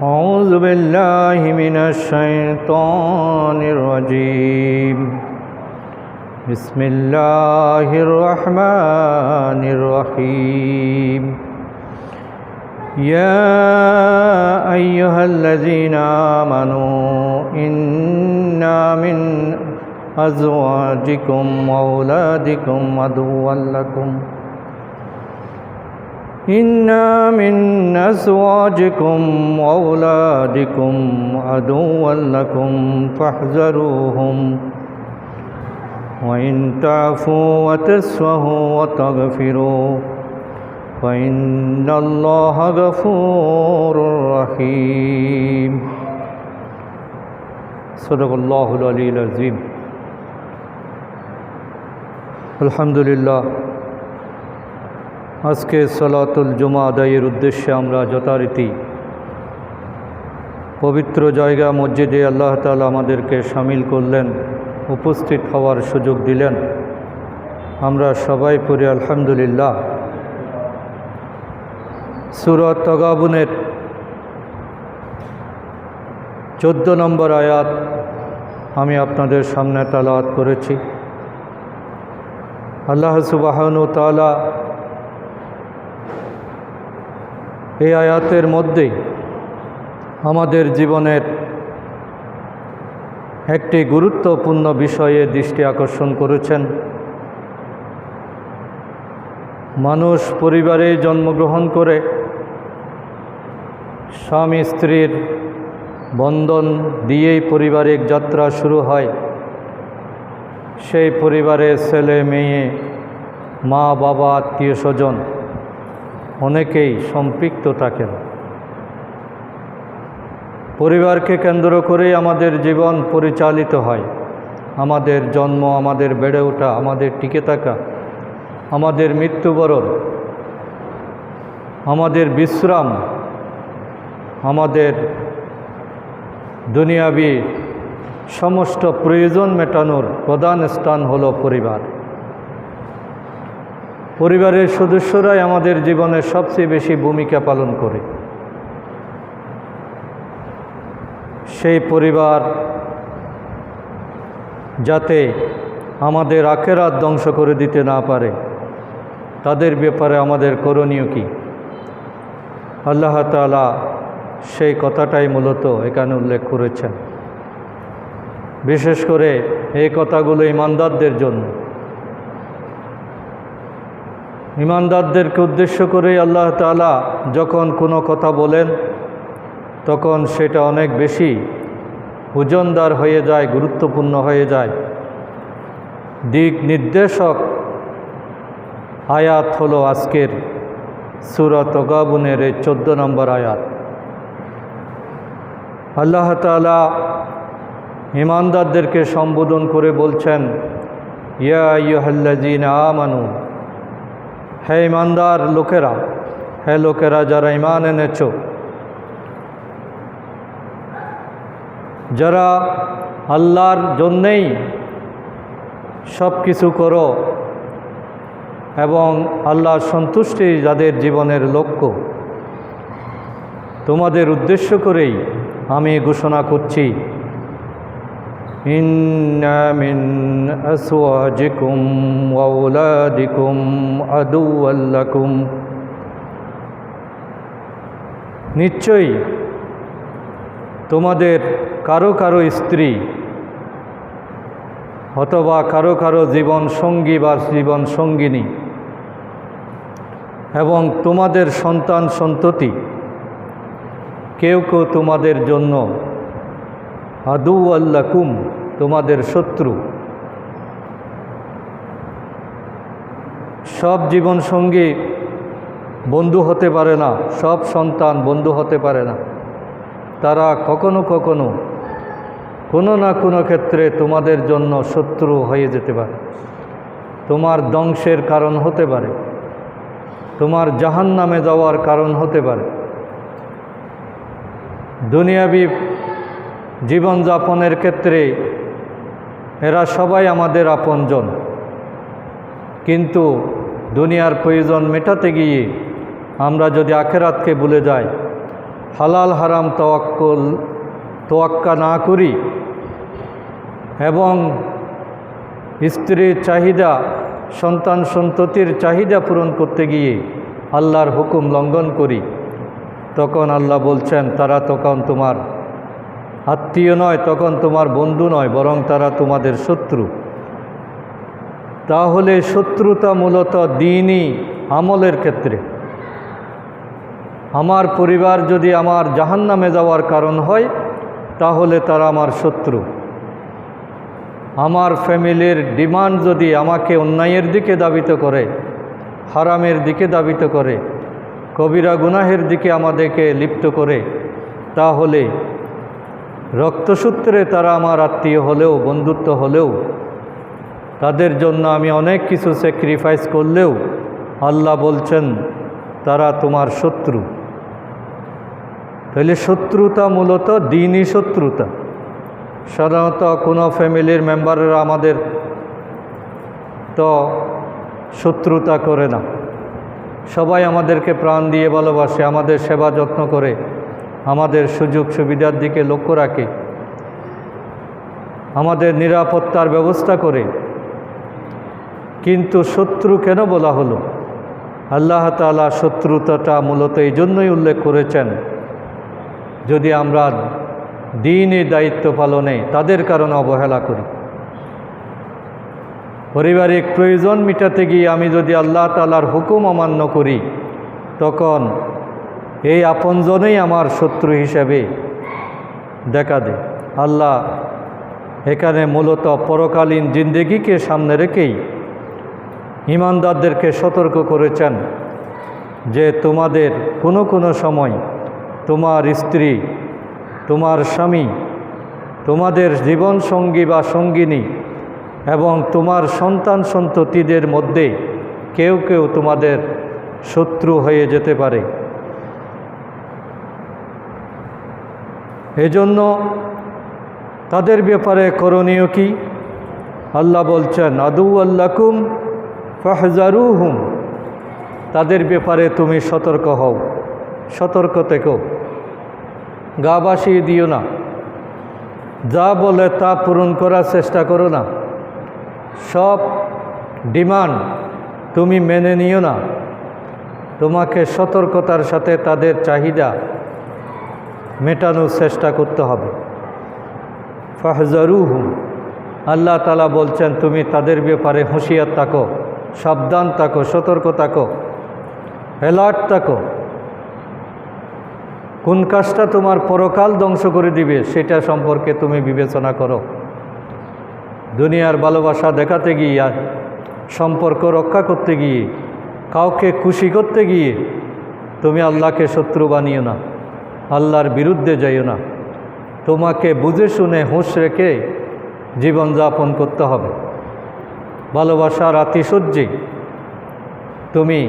أعوذ بالله من الشيطان الرجيم بسم الله الرحمن الرحيم يا أيها الذين آمنوا إنا من أزواجكم وأولادكم عدوا لكم إنا من أزواجكم وأولادكم عدوا لكم فاحذروهم وإن تعفوا وتصفحوا وتغفروا فإن الله غفور رحيم صدق الله العلي العظيم الحمد لله আজকে সালাতুল জুমা আদায়ের উদ্দেশ্যে আমরা যথারীতি পবিত্র জায়গা মসজিদে আল্লাহ তাআলা আমাদেরকে শামিল করলেন, উপস্থিত হওয়ার সুযোগ দিলেন। আমরা সবাই পড়ি আলহামদুলিল্লাহ। সূরা তাগাবুনের 14 নম্বর আয়াত আমি আপনাদের সামনে তেলাওয়াত করেছি। আল্লাহ সুবহানাহু ওয়া তাআলা এই আয়াতের মধ্যেই আমাদের জীবনের একটি গুরুত্বপূর্ণ বিষয়ে দৃষ্টি আকর্ষণ করেছেন। মানুষ পরিবারে জন্মগ্রহণ করে স্বামী স্ত্রীর বন্ধন দিয়েই পারিবারিক যাত্রা শুরু হয়। সেই পরিবারের ছেলে মেয়ে, মা বাবা, আত্মীয় স্বজন অনেকেই সম্পৃক্ত থাকেন। পরিবারকে কেন্দ্র করেই আমাদের জীবন পরিচালিত হয়। আমাদের জন্ম, আমাদের বেড়ে ওঠা, আমাদের টিকে থাকা, আমাদের মৃত্যুবরণ, আমাদের বিশ্রাম, আমাদের দুনিয়াবি সমস্ত প্রয়োজন মেটানোর প্রধান স্থান হলো পরিবার। পরিবারের সদস্যরাই আমাদের জীবনের সবচেয়ে বেশি ভূমিকা পালন করে। সেই পরিবার যাতে আমাদের আখিরাত ধ্বংস করে দিতে না পারে, তাদের ব্যাপারে আমাদের করণীয় কি? আল্লাহ তাআলা সেই কথাটাই মূলত এখানে উল্লেখ করেছেন। বিশেষ করে এই কথাগুলো ঈমানদারদের জন্য। ঈমানদারদেরকে উদ্দেশ্য করেই আল্লাহ তাআলা যখন কোনো কথা বলেন তখন সেটা অনেক বেশি ওজনদার হয়ে যায়, গুরুত্বপূর্ণ হয়ে যায়। দিক নির্দেশক আয়াত হলো আজকের সূরা তাগাবুনের এই 14 নম্বর আয়াত। আল্লাহ তাআলা ঈমানদারদেরকে সম্বোধন করে বলছেন, ইয়া আইয়ুহাল্লাযীনা আমানু, হে ঈমানদার লোকেরা, হে লোকেরা যারা ঈমান এনেছো, যারা আল্লাহর জন্যেই সব কিছু করো এবং আল্লাহর সন্তুষ্টি যাদের জীবনের লক্ষ্য, তোমাদের উদ্দেশ্য করেই আমি ঘোষণা করছি, ইন্না মিন আজওয়াজিকুম ওয়া আওলাদিকুম আদুওয়াল লাকুম, নিশ্চয়ই তোমাদের কারো কারো স্ত্রী অথবা কারো কারো জীবন সঙ্গী বা জীবন সঙ্গিনী এবং তোমাদের সন্তান সন্ততি কেউ কেউ তোমাদের জন্য আদুওয়াল লাকুম, তোমাদের শত্রু। সব জীবন সঙ্গী বন্ধু হতে পারে না, সব সন্তান বন্ধু হতে পারে না। তারা কখনো কখনো কোনো না কোনো ক্ষেত্রে তোমাদের জন্য শত্রু হয়ে যেতে পারে, তোমার ধ্বংসের কারণ হতে পারে, তোমার জাহান্নামে যাওয়ার কারণ হতে পারে। দুনিয়াবি জীবনযাপনের ক্ষেত্রে এরা সবাই আমাদের আপনজন, কিন্তু দুনিয়ার প্রয়োজন মেটাতে গিয়ে আমরা যদি আখিরাতকে ভুলে যাই, হালাল হারাম তোয়াক্কা না করি এবং স্ত্রীর চাহিদা, সন্তান সন্ততির চাহিদা পূরণ করতে গিয়ে আল্লাহর হুকুম লঙ্ঘন করি, তখন আল্লাহ বলছেন তারা তখন তোমার আত্মীয় নয়, তখন তোমার বন্ধু নয়, বরং তারা তোমাদের শত্রু। তাহলে শত্রুতা মূলত দ্বীনি আমলের ক্ষেত্রে। আমার পরিবার যদি আমার জাহান্নামে যাওয়ার কারণ হয়, তাহলে তারা আমার শত্রু। আমার ফ্যামিলির ডিমান্ড যদি আমাকে অন্যায়ের দিকে ধাবিত করে, হারামের দিকে ধাবিত করে, কবিরা গুনাহের দিকে আমাদেরকে লিপ্ত করে, তাহলে রক্তসূত্রে তারা আমার আত্মীয় হলেও, বন্ধুত্ব হলেও, তাদের জন্য আমি অনেক কিছু স্যাক্রিফাইস করলেও আল্লাহ বলছেন তারা তোমার শত্রু। তাহলে শত্রুতা মূলত দ্বীনি শত্রুতা। সাধারণত কোনো ফ্যামিলির মেম্বাররা আমাদের তো শত্রুতা করে না, সবাই আমাদেরকে প্রাণ দিয়ে ভালোবাসে, আমাদের সেবা যত্ন করে, আমাদের সুযোগ সুবিধার দিকে লক্ষ্য রাখে, আমাদের নিরাপত্তার ব্যবস্থা করে। কিন্তু শত্রু কেন বলা হলো? আল্লাহ তাআলা শত্রুতাটা মূলত এই জন্যই উল্লেখ করেছেন, যদি আমরা দ্বীনি দায়িত্ব পালনে তাদের কারণে অবহেলা করি। পারিবারিক প্রয়োজন মেটাতে গিয়ে আমি যদি আল্লাহ তাআলার হুকুম অমান্য করি, তখন এই আপনজনেই আমার শত্রু হিসেবে দেখা দেয়। আল্লাহ এখানে মূলত পরকালীন জিন্দেগিকে সামনে রেখেই ঈমানদারদেরকে সতর্ক করেছেন যে তোমাদের কোনো সময় তোমার স্ত্রী, তোমার স্বামী, তোমাদের জীবন সঙ্গী বা সঙ্গিনী এবং তোমার সন্তান সন্ততিদের মধ্যে কেউ কেউ তোমাদের শত্রু হয়ে যেতে পারে। এজন্য তাদের ব্যাপারে করণীয় কি? আল্লাহ বলছেন আদুউল্লাকুম ফাহজারুহুম, তাদের ব্যাপারে তুমি সতর্ক হও, সতর্ক থেকো, গা ভাসিয়ে দিও না, যা বলে তা পূরণ করার চেষ্টা করো না, সব ডিমান্ড তুমি মেনে নিও না, তোমাকে সতর্কতার সাথে তাদের চাহিদা মেটানোর চেষ্টা করতে হবে। ফাহজারুহুম, আল্লাহ তাআলা বলছেন তুমি তাদের ব্যাপারে হুঁশিয়ার থাকো, সাবধান থাকো, সতর্ক থাকো, অ্যালার্ট থাকো। কোন কাজটা তোমার পরকাল ধ্বংস করে দিবে সেটা সম্পর্কে তুমি বিবেচনা করো। দুনিয়ার ভালোবাসা দেখাতে গিয়ে, সম্পর্ক রক্ষা করতে গিয়ে, কাউকে খুশি করতে গিয়ে তুমি আল্লাহকে শত্রু বানিও না, আল্লাহর বিরুদ্ধে যাইও না। তোমাকে বুঝে শুনে হুঁশ রেখে জীবনযাপন করতে হবে। ভালোবাসার আতিশয্যে তুমি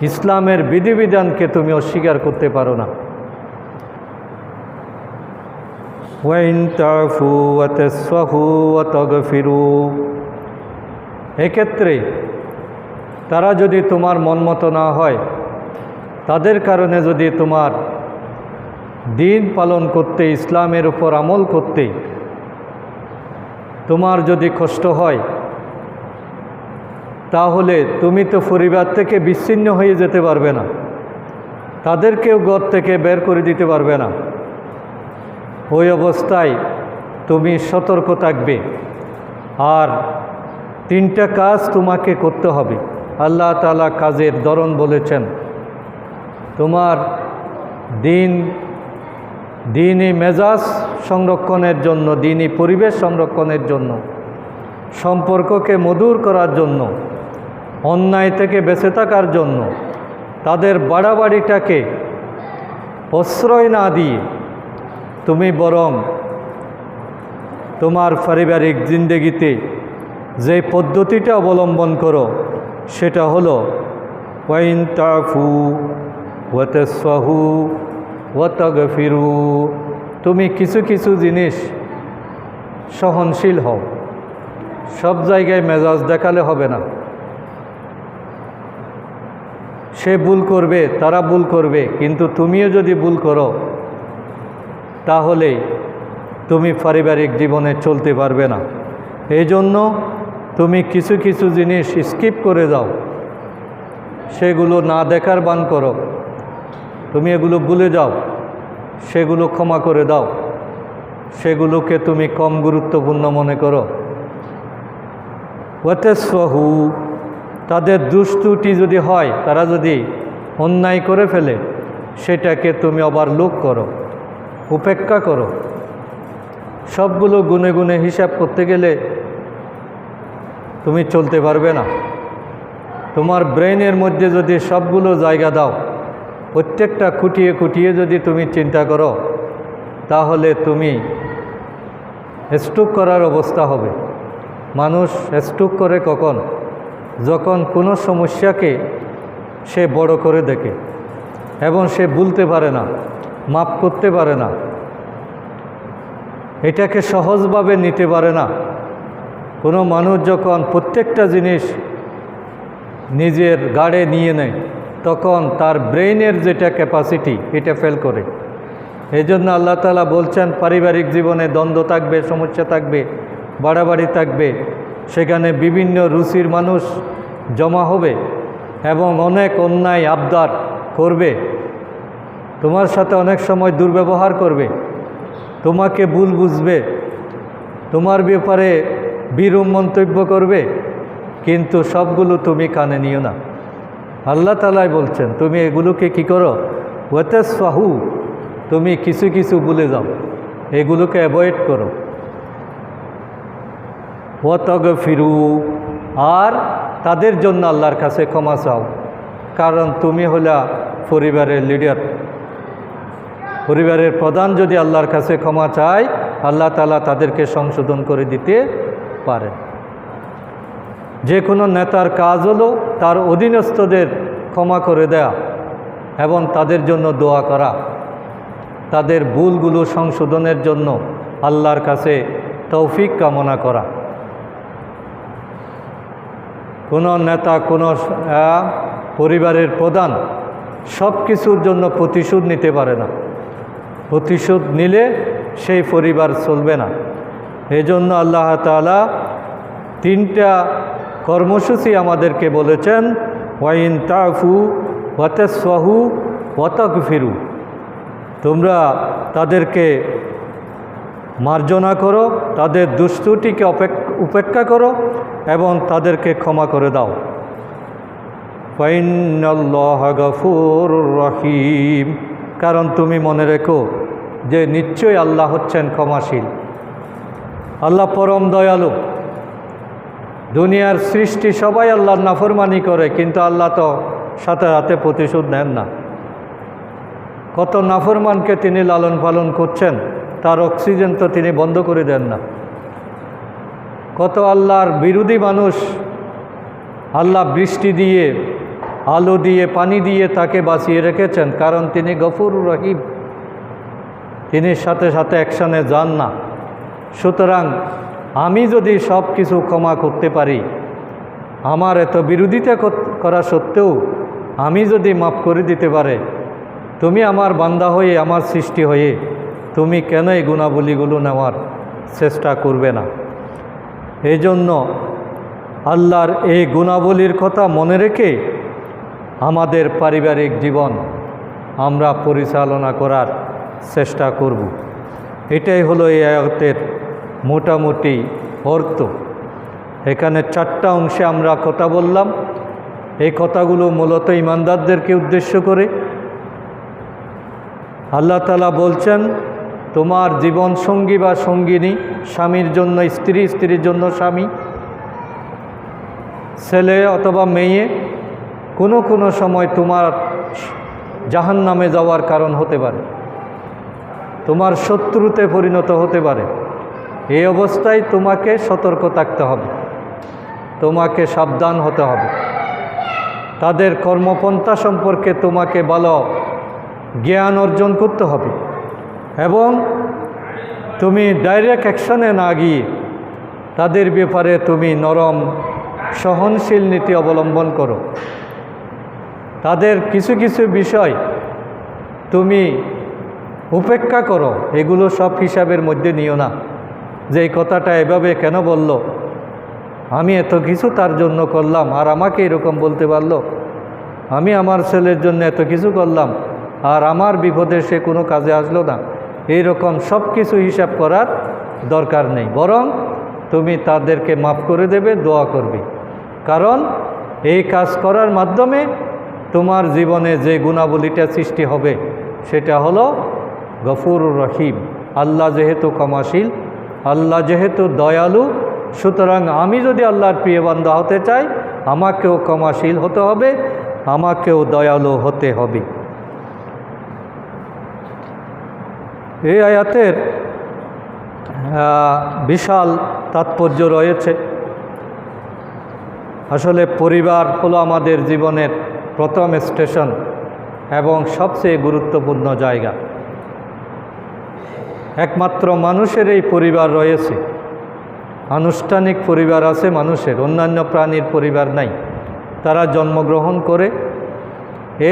ইসলামের বিধিবিধানকে তুমি অস্বীকার করতে পারো না। ওয়াইন তাফু ওয়া তাসফাহু ওয়া তাগফিরু, এক্ষেত্রে তারা যদি তোমার মন মতো না হয়, তাদের কারণে যদি তোমার দিন পালন করতে, ইসলামের উপর আমল করতে তোমার যদি কষ্ট হয়, তাহলে তুমি তো পরিবার থেকে বিচ্ছিন্ন হয়ে যেতে পারবে না, তাদেরকেও ঘর থেকে বের করে দিতে পারবে না। ওই অবস্থায় তুমি সতর্ক থাকবে। আর তিনটা কাজ তোমাকে করতে হবে। আল্লাহ তাআলা কাজের ধরন বলেছেন, তোমার দিনী মেজাজ সংরক্ষণের জন্য, দিনী পরিবেশ সংরক্ষণের জন্য, সম্পর্ককে মধুর করার জন্য, অন্যায় থেকে বেঁচে থাকার জন্য, তাদের বাড়াবাড়িটাকে প্রশ্রয় না দিয়ে তুমি বরং তোমার পারিবারিক জিন্দেগিতে যে পদ্ধতিটা অবলম্বন করো সেটা হলো ওয়াইন তাফু ওয়া তাসফাহু ওয়া তাগফিরু, তুমি কিছু কিছু জিনিস সহনশীল হও। সব জায়গায় মেজাজ দেখালে হবে না। সে ভুল করবে, তারা ভুল করবে, কিন্তু তুমিও যদি ভুল করো তাহলে তুমি পারিবারিক জীবনে চলতে পারবে না। এই জন্য তুমি কিছু কিছু জিনিস স্কিপ করে দাও, সেগুলো না দেখার ভান করো, তুমি এগুলো ভুলে যাও, সেগুলো ক্ষমা করে দাও, সেগুলোকে তুমি কম গুরুত্বপূর্ণ মনে করো। ওয়াতাসফাহু, তাদের দুষ্ত্রুটি যদি হয়, তারা যদি অন্যায় করে ফেলে, সেটাকে তুমি ওভারলুক করো, উপেক্ষা করো। সবগুলো গুনে গুনে হিসাব করতে গেলে তুমি চলতে পারবে না। তোমার ব্রেনের মধ্যে যদি সবগুলো জায়গা দাও, প্রত্যেকটা খুঁটিয়ে খুঁটিয়ে যদি তুমি চিন্তা করো, তাহলে তুমি স্ট্রোক করার অবস্থা হবে। মানুষ স্ট্রোক করে কখন? যখন কোনো সমস্যাকে সে বড় করে দেখে এবং সে ভুলতে পারে না, মাপ করতে পারে না, এটাকে সহজভাবে নিতে পারে না। কোনো মানুষ যখন প্রত্যেকটা জিনিস নিজের গাড়ে নিয়ে নেয়, তখন তার ব্রেইনের যেটা ক্যাপাসিটি, এটা ফেল করে। এই জন্য আল্লাহ তাআলা বলছেন, পারিবারিক জীবনে দ্বন্দ্ব থাকবে, সমস্যা থাকবে, বাড়াবাড়ি থাকবে, সেখানে বিভিন্ন রুচির মানুষ জমা হবে এবং অনেক অন্যায় আবদার করবে, তোমার সাথে অনেক সময় দুর্ব্যবহার করবে, তোমাকে ভুল বুঝবে, তোমার ব্যাপারে বিরূপ মন্তব্য করবে, কিন্তু সবগুলো তুমি কানে নিও না। আল্লাহ তাআলাই বলছেন, তুমি এগুলোকে কি করো? ওয়াতাসফাহু, তুমি কিছু কিছু ভুলে যাও, এগুলোকে অ্যাভয়েড করো। ওয়াতাগফিরু, আর তাদের জন্য আল্লাহর কাছে ক্ষমা চাও, কারণ তুমি হলা পরিবারের লিডার। পরিবারের প্রধান যদি আল্লাহর কাছে ক্ষমা চায়, আল্লাহ তাআলা তাদেরকে সংশোধন করে দিতে পারেন। যে কোনো নেতার কাজ হলো তার অধীনস্থদের ক্ষমা করে দেয়া এবং তাদের জন্য দোয়া করা, তাদের ভুলগুলো সংশোধনের জন্য আল্লাহর কাছে তৌফিক কামনা করা। কোনো নেতা, কোনো পরিবারের প্রধান সব কিছুর জন্য প্রতিশোধ নিতে পারে না। প্রতিশোধ নিলে সেই পরিবার চলবে না। এজন্য আল্লাহ তাআলা 3টা কর্মসূচি আমাদেরকে বলেছেন, ওয়াইন তাফু ওয়াতাসফাহু ওয়াতাগফিরু, তোমরা তাদেরকে মার্জনা করো, তাদের দুষ্ত্রুটিকে উপেক্ষা করো এবং তাদেরকে ক্ষমা করে দাও। ফাইনাল্লাহা গফুরুর রহিম, কারণ তুমি মনে রেখো যে নিশ্চয়ই আল্লাহ হচ্ছেন ক্ষমাশীল, আল্লাহ পরম দয়ালু। দুনিয়ার সৃষ্টি সবাই আল্লাহর নাফরমানি করে, কিন্তু আল্লাহ তো সাথে সাথে প্রতিশোধ নেন না। কত নাফরমানকে তিনি লালন পালন করছেন, তার অক্সিজেন তো তিনি বন্ধ করে দেন না। কত আল্লাহর বিরোধী মানুষ আল্লাহ বৃষ্টি দিয়ে, আলো দিয়ে, পানি দিয়ে তাকে বাঁচিয়ে রেখেছেন, কারণ তিনি গফুরুর রহিম, তিনি সাথে সাথে অ্যাকশানে যান না। সুতরাং আমি যদি সব কিছু ক্ষমা করতে পারি, আমার এত বিরোধিতা করা সত্ত্বেও আমি যদি মাফ করে দিতে পারে, তুমি আমার বান্দা হয়ে, আমার সৃষ্টি হয়ে, তুমি কেন এই গুণাবলীগুলো নেওয়ার চেষ্টা করবে না? এই জন্য আল্লাহর এই গুণাবলীর কথা মনে রেখে আমাদের পারিবারিক জীবন আমরা পরিচালনা করার চেষ্টা করব। এটাই হলো এই আয়াতের মোটামুটি অর্থ। এখানে 4টা অংশে আমরা কথা বললাম। এই কথাগুলো মূলত ঈমানদারদেরকে উদ্দেশ্য করে। আল্লাহ তাআলা বলছেন, তোমার জীবন সঙ্গী বা সঙ্গিনী, স্বামীর জন্য স্ত্রী, স্ত্রীর জন্য স্বামী, ছেলে অথবা মেয়ে কোনো কোনো সময় তোমার জাহান্নামে যাওয়ার কারণ হতে পারে, তোমার শত্রুতে পরিণত হতে পারে। এই অবস্থায় তোমাকে সতর্ক থাকতে হবে, তোমাকে সাবধান হতে হবে, তাদের কর্মপন্থা সম্পর্কে তোমাকে ভালো জ্ঞান অর্জন করতে হবে এবং তুমি ডাইরেক্ট অ্যাকশনে না গিয়ে তাদের ব্যাপারে তুমি নরম সহনশীল নীতি অবলম্বন করো। তাদের কিছু কিছু বিষয় তুমি উপেক্ষা করো, এগুলো সব হিসাবের মধ্যে নিও না যে এই কথাটা এভাবে কেন বলল, আমি এত কিছু তার জন্য করলাম আর আমাকে এরকম বলতে পারলো, আমি আমার ছেলের জন্য এত কিছু করলাম আর আমার বিপদে সে কোনো কাজে আসলো না, এইরকম সব কিছু হিসাব করার দরকার নেই। বরং তুমি তাদেরকে মাফ করে দেবে, দোয়া করবে। কারণ এই কাজ করার মাধ্যমে তোমার জীবনে যে গুণাবলীটা সৃষ্টি হবে সেটা হলো গফুরুর রহিম। আল্লাহ যেহেতু ক্ষমাশীল, আল্লাহ যেহেতু দয়ালু, সুতরাং আমি যদি আল্লাহর প্রিয় বান্দা হতে চাই, আমাকেও ক্ষমাশীল হতে হবে, আমাকেও দয়ালু হতে হবে। এই আয়াতের বিশাল তাৎপর্য রয়েছে। আসলে পরিবার হলো আমাদের জীবনের প্রথম স্টেশন এবং সবচেয়ে গুরুত্বপূর্ণ জায়গা। একমাত্র মানুষের এই পরিবার রয়েছে, আনুষ্ঠানিক পরিবার আছে মানুষের, অন্যান্য প্রাণীর পরিবার নাই। তারা জন্মগ্রহণ করে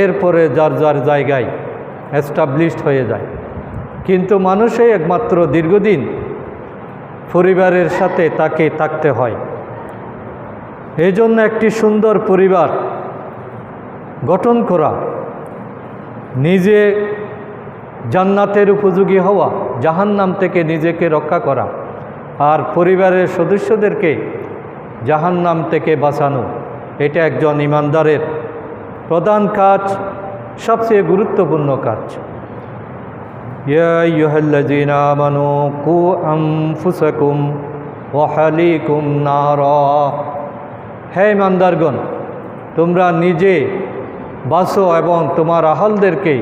এরপরে যার যার জায়গায় এস্টাবলিশড হয়ে যায়, কিন্তু মানুষই একমাত্র দীর্ঘদিন পরিবারের সাথে তাকে থাকতে হয়। এই জন্য একটি সুন্দর পরিবার গঠন করা, নিজে জান্নাতের উপযোগী হওয়া, জাহান্নাম থেকে নিজেকে রক্ষা করা, আর পরিবারের সদস্যদেরকে জাহান্নাম থেকে বাঁচানো, এটা একজন ইমানদারের প্রধান কাজ, সবচেয়ে গুরুত্বপূর্ণ কাজ। ইয়া আইয়ুহাল্লাযীনা আমানু কু আনফুসাকুম ওয়া আহলিকুম নারা, হে ইমানদারগণ, তোমরা নিজে বাঁচো এবং তোমার আহলদেরকে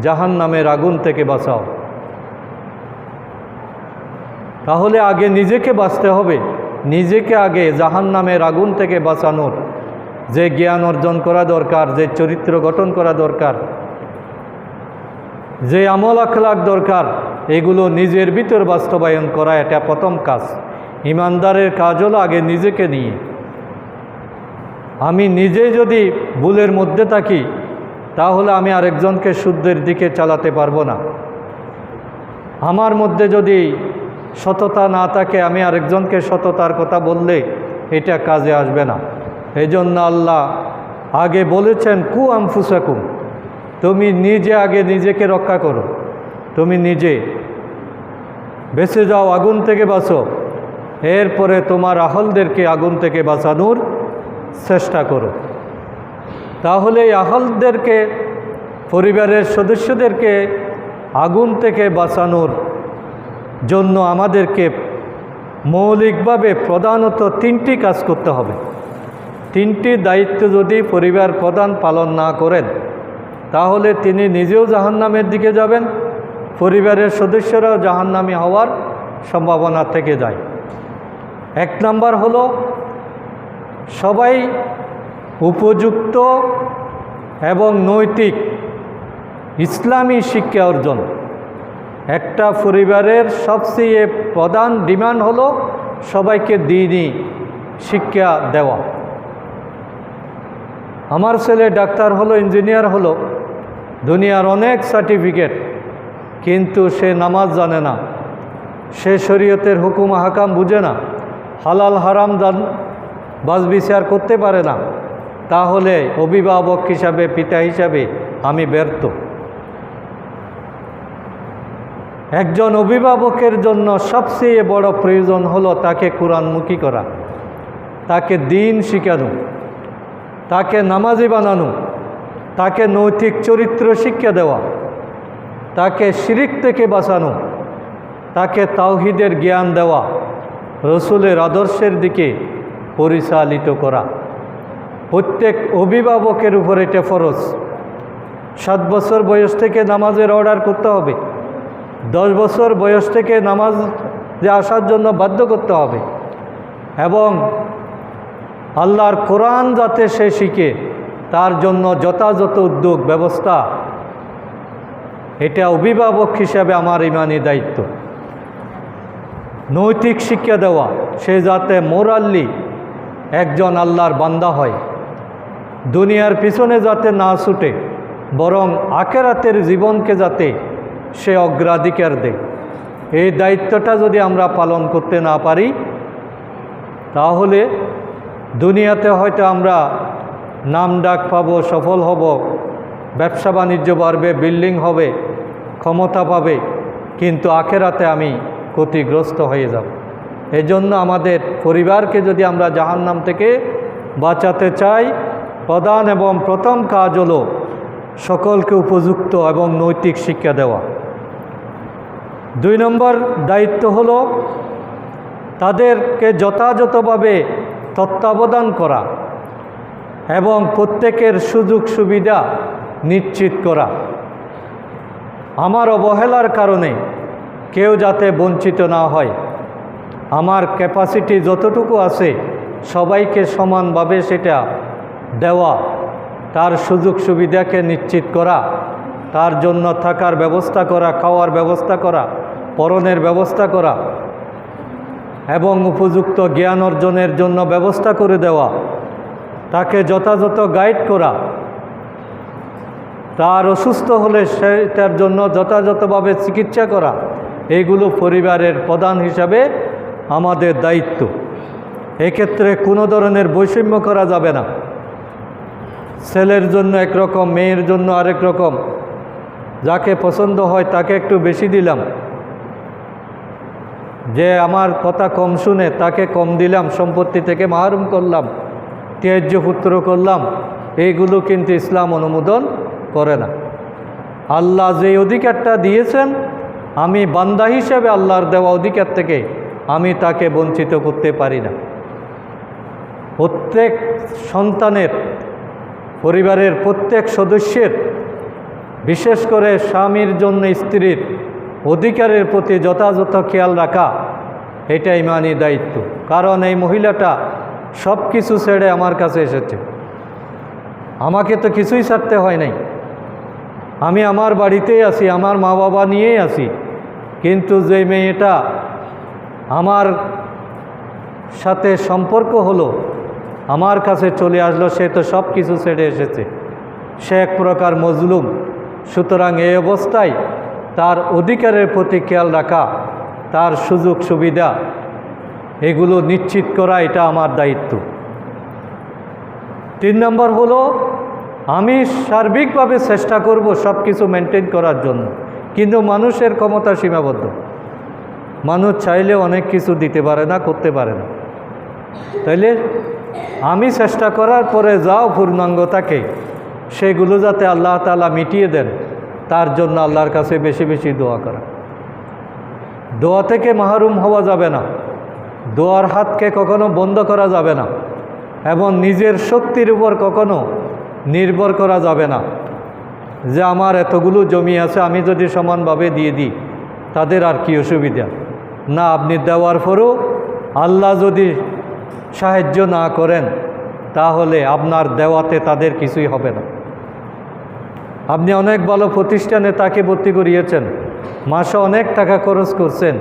জাহান্নামের আগুন থেকে বাঁচাও। তাহলে আগে নিজেকে বাঁচতে হবে, নিজেকে আগে জাহান্নামের আগুন থেকে বাঁচানোর যে জ্ঞান অর্জন করা দরকার, যে চরিত্র গঠন করা দরকার, যে আমল আখলাক দরকার, এগুলো নিজের ভিতর বাস্তবায়ন করা, এটা প্রথম কাজ। ইমানদারের কাজ হলো আগে নিজেকে নিয়ে। আমি নিজে যদি ভুলের মধ্যে থাকি তাহলে আমি আরেকজনকে শুদ্ধের দিকে চালাতে পারবো না। আমার মধ্যে যদি সততা না থাকে, আমি আরেকজনকে সততার কথা বললে এটা কাজে আসবে না। এই জন্য আল্লাহ আগে বলেছেন কু আনফুসাকুম, তুমি নিজে আগে নিজেকে রক্ষা করো, তুমি নিজে বেঁচে যাও, আগুন থেকে বাঁচো, এরপরে তোমার আহলদেরকে আগুন থেকে বাঁচানোর চেষ্টা করো। তাহলে এই আহলদেরকে, পরিবারের সদস্যদেরকে আগুন থেকে বাঁচানোর জন্য আমাদেরকে মৌলিকভাবে প্রধানত তিনটি কাজ করতে হবে। তিনটি দায়িত্ব যদি পরিবার প্রধান পালন না করেন তাহলে তিনি নিজেও জাহান্নামের দিকে যাবেন, পরিবারের সদস্যরাও জাহান্নামী হওয়ার সম্ভাবনা থেকে যায়। এক নাম্বার হলো সবাই উপযুক্ত এবং নৈতিক ইসলামী শিক্ষা অর্জন। একটা পরিবারের সবচেয়ে প্রধান ডিমান্ড হলো সবাইকে দ্বীনি শিক্ষা দেওয়া। আমার ছেলে ডাক্তার হলো, ইঞ্জিনিয়ার হলো, দুনিয়ার অনেক সার্টিফিকেট, কিন্তু সে নামাজ জানে না, সে শরীয়তের হুকুম হাকাম বুঝে না, হালাল হারাম বাজ বিচার করতে পারে না, তাহলে অভিভাবক হিসাবে, পিতা হিসাবে আমি ব্যর্থ। একজন অভিভাবকের জন্য সবচেয়ে বড় প্রয়োজন হলো তাকে কোরআনমুখী করা, তাকে দ্বীন শিখানো, তাকে নামাজি বানানো, তাকে নৈতিক চরিত্র শিক্ষা দেওয়া, তাকে শিরিক থেকে বাঁচানো, তাকে তাওহীদের জ্ঞান দেওয়া, রসুলের আদর্শের দিকে পরিচালিত করা। প্রত্যেক অভিভাবকের উপর এটা ফরজ। 7 বছর বয়স থেকে নামাজের অর্ডার করতে হবে, 10 বছর বয়স থেকে নামাজে আসার জন্য বাধ্য করতে হবে, এবং আল্লাহর কোরআন যাতে সে শিখে তার জন্য যথাযথ উদ্যোগ ব্যবস্থা, এটা অভিভাবক হিসাবে আমার ইমানি দায়িত্ব। নৈতিক শিক্ষা দেওয়া, সে যাতে মোরাল্লি একজন আল্লাহর বান্দা হয়, দুনিয়ার পিছনে যাতে না ছুটে, বরং আখিরাতের জীবনকে যাতে সে অগ্রাধিকার দেয়। এই দায়িত্বটা যদি আমরা পালন করতে না পারি, তাহলে দুনিয়াতে হয়তো আমরা নাম ডাক পাবো, সফল হব, ব্যবসা বাণিজ্য বাড়বে, বিল্ডিং হবে, ক্ষমতা পাবে, কিন্তু আখিরাতে আমি ক্ষতিগ্রস্ত হয়ে যাব। এজন্য আমাদের পরিবারকে যদি আমরা জাহান্নাম থেকে বাঁচাতে চাই, প্রধান এবং প্রথম কাজ হলো সকলকে উপযুক্ত এবং নৈতিক শিক্ষা দেওয়া। 2 নম্বর দায়িত্ব হলো তাদেরকে যথাযথভাবে তত্ত্বাবধান করা এবং প্রত্যেকের সুযোগ সুবিধা নিশ্চিত করা। আমার অবহেলার কারণে কেউ যাতে বঞ্চিত না হয়, আমার ক্যাপাসিটি যতটুকু আছে সবাইকে সমানভাবে সেটা দেওয়া, তার সুযোগ সুবিধাকে নিশ্চিত করা, তার জন্য থাকার ব্যবস্থা করা, খাওয়ার ব্যবস্থা করা, পরনের ব্যবস্থা করা এবং উপযুক্ত জ্ঞান অর্জনের জন্য ব্যবস্থা করে দেওয়া, তাকে যথাযথ গাইড করা, তার অসুস্থ হলে সেটার জন্য যথাযথভাবে চিকিৎসা করা, এইগুলো পরিবারের প্রধান হিসাবে আমাদের দায়িত্ব। এক্ষেত্রে কোনো ধরনের বৈষম্য করা যাবে না। ছেলের জন্য একরকম, মেয়ের জন্য আরেক রকম, যাকে পছন্দ হয় তাকে একটু বেশি দিলাম, যে আমার কথা কম শুনে তাকে কম দিলাম, সম্পত্তি থেকে মাহরুম করলাম, ত্যায্য পুত্র করলাম, এইগুলো কিন্তু ইসলাম অনুমোদন করে না। আল্লাহ যে অধিকারটা দিয়েছেন, আমি বান্দা হিসেবে আল্লাহর দেওয়া অধিকার থেকে আমি তাকে বঞ্চিত করতে পারি না। প্রত্যেক সন্তানের, পরিবারের প্রত্যেক সদস্যের, বিশেষ করে স্বামীর জন্য স্ত্রীর অধিকারের প্রতি যথাযথ খেয়াল রাখা, এটা ইমানি দায়িত্ব। কারণ এই মহিলাটা সব কিছু ছেড়ে আমার কাছে এসেছে, আমাকে তো কিছুই ছাড়তে হয় নাই, আমি আমার বাড়িতেই আছি, আমার মা বাবা নিয়েই আছি, কিন্তু যে মেয়েটা আমার সাথে সম্পর্ক হলো, আমার কাছে চলে আসলো, সে তো সব কিছু ছেড়ে এসেছে, সে এক প্রকার মজলুম। সুতরাং এই অবস্থায় তার অধিকারের প্রতি খেয়াল রাখা, তার সুযোগ সুবিধা এগুলো নিশ্চিত করা, এটা আমার দায়িত্ব। 3 নম্বর হলো আমি সার্বিকভাবে চেষ্টা করব সব কিছু মেনটেন করার জন্য, কিন্তু মানুষের ক্ষমতা সীমাবদ্ধ। মানুষ চাইলে অনেক কিছু দিতে পারে না, করতে পারে না। তাইলে আমি চেষ্টা করার পরে যাও পূর্ণাঙ্গ থাকে, সেগুলো যাতে আল্লাহ তাআলা মিটিয়ে দেন, তার জন্য আল্লাহর কাছে বেশি বেশি দোয়া করা। দোয়া থেকে মাহরুম হওয়া যাবে না, দোয়ার হাতকে কখনো বন্ধ করা যাবে না, এবং নিজের শক্তির উপর কখনো নির্ভর করা যাবে না যে আমার এতগুলো জমি আছে, আমি যদি সমানভাবে দিয়ে দিই তাদের আর কি অসুবিধা। না, আপনি দেওয়ার পরেও আল্লাহ যদি সাহায্য না করেন, তাহলে আপনার দেওয়াতে তাদের কিছুই হবে না। আপনি অনেক ভালো প্রতিষ্ঠানে তাকে ভর্তি করিয়েছেন, মাসে অনেক টাকা খরচ করছেন,